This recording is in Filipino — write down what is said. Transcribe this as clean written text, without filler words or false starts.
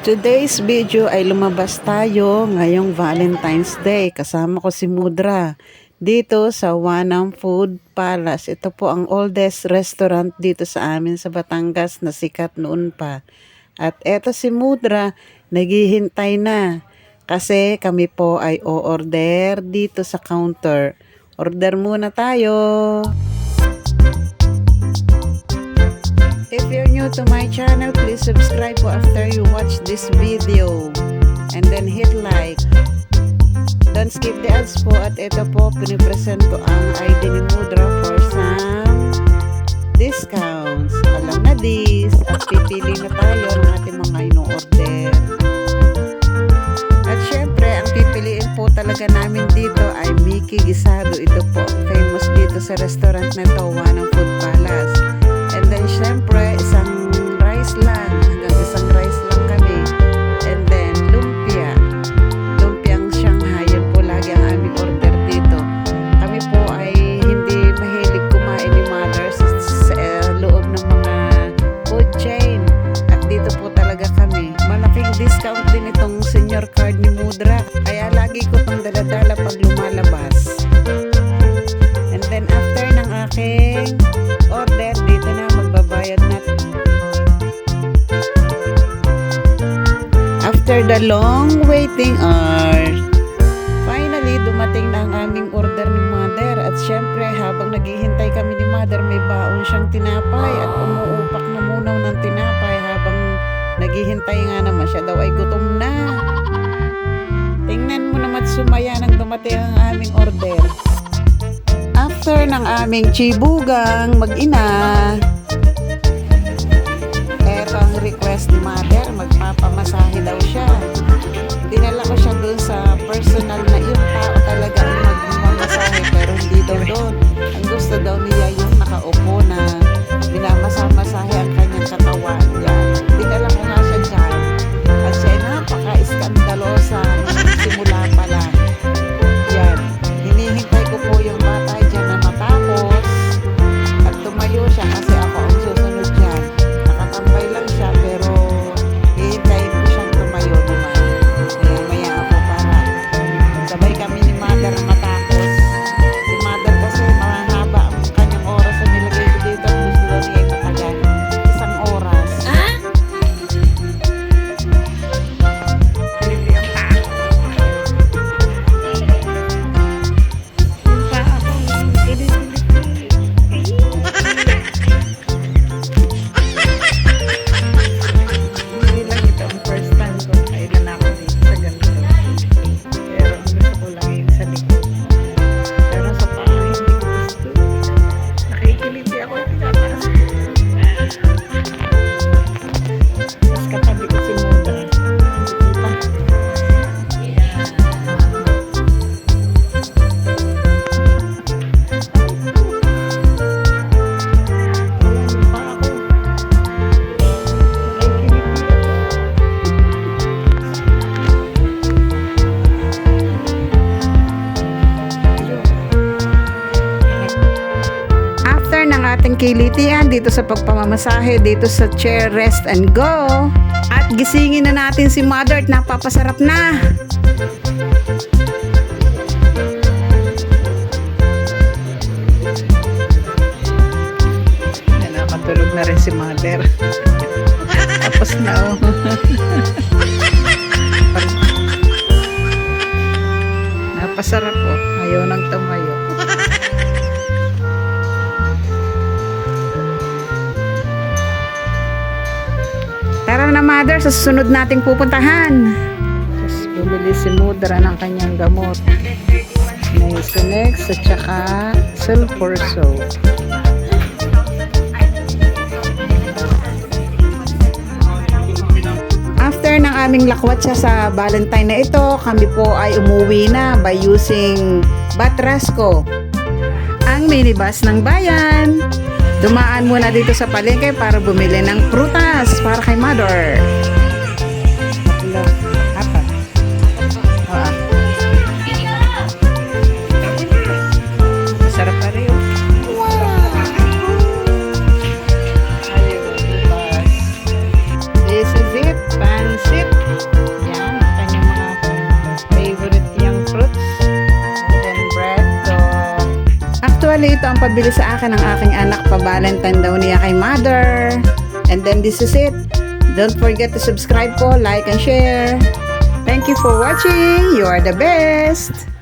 Today's video ay lumabas tayo ngayong Valentine's Day. Kasama ko si Mudra dito sa Wanam Food Palace. Ito po ang oldest restaurant dito sa amin sa Batangas na sikat noon pa. At eto si Mudra, naghihintay na. Kasi kami po ay o-order dito sa counter. Order muna tayo. If you're new to my channel, please subscribe po after you watch this video. And then hit like. Don't skip the ads po. At ito po, pinipresent ko ang ID ni Mudra for some discounts. Alam na this. At pipili na tayo ng ating mga ino-order. At syempre, ang pipiliin po talaga namin dito ay Mickey Gisado. Ito po, famous dito sa restaurant na to, Wanam Food Palace. And then syempre, isang rice lang. Hanggang isang rice lang kami. And then, lumpia. Lumpiang Shanghai. Yun po lagi ang aming order dito. Kami po ay hindi mahilig kumain ni Mother sa loob ng mga food chain. At dito po talaga kami. Malaking discount din itong senior card ni Mudra. Kaya lagi ko itong daladala pag lumalabas. And then, after ng aking order, dito na magbabayad natin. After the long waiting hours, finally dumating na ang aming order ni Mother. At syempre, habang naghihintay kami ni Mother, may baon siyang tinapay at umuupak na munaw ng tinapay habang naghihintay nga naman siya daw ay gutom na. Tingnan mo naman sumaya nang dumating ang aming order. After ng aming chibugang mag-ina, eto ang request ni Mother, magpapamasahe daw siya. Dinala ko siya dun sa personal na yung tao talaga ang magmamasahe, pero hindi daw doon. Ang gusto daw niya yung nakaupo na binamasahe ang kanyang katawan. Yan. Dinala ko nga siya dyan. At siya ay napaka-iskandalosa simula pa lang. Yan. Hinihintay ko po yung bata dyan na matapos at tumayo siya kasi ako ang susunod dyan. Nakatambay lang siya pero hihintayin ko siyang tumayo naman. Maya ako para sabay kami ni Mother na matapos. Si Mother kasi mahaba ang kanyang oras na nilagay ko dito at gusto daw niya yung matagal. Isang oras. Hindi lang ito ang first time ko kailan ako dito sa ganito. Pero ang gusto ko lang yung sa likod. Pero sa paa hindi ko gusto. Nakikiliti ako at tinataas. Tapos katabi ko si Mudra. Kita. Ayan pa ako. Nakikiliti ako. After ng ating kilitian dito sa pagpamamasahe dito sa chair rest and go, at gisingin na natin si Mother at napapasarap na. Yan, nakatulog na rin si Mother. Tapos na oh. Napasarap oh. Ayaw nang tumayo. Tara na Mother, sa susunod nating pupuntahan. Tapos bumili si Mudra ng kanyang gamot. May Sinex at saka Sulfurso. After ng aming lakwatsa sa Valentine na ito, kami po ay umuwi na by using Batrasco, ang minibus ng bayan. Dumaan muna dito sa palengke para bumili ng prutas para kay Mother. Tatlo, apat. Masarap pa rin. Wow! This is it, pansit. Usually, ito ang pabili sa akin ng aking anak. Pa-Valentine daw niya kay mother. And then this is it. Don't forget to subscribe po, like and share. Thank you for watching. You are the best.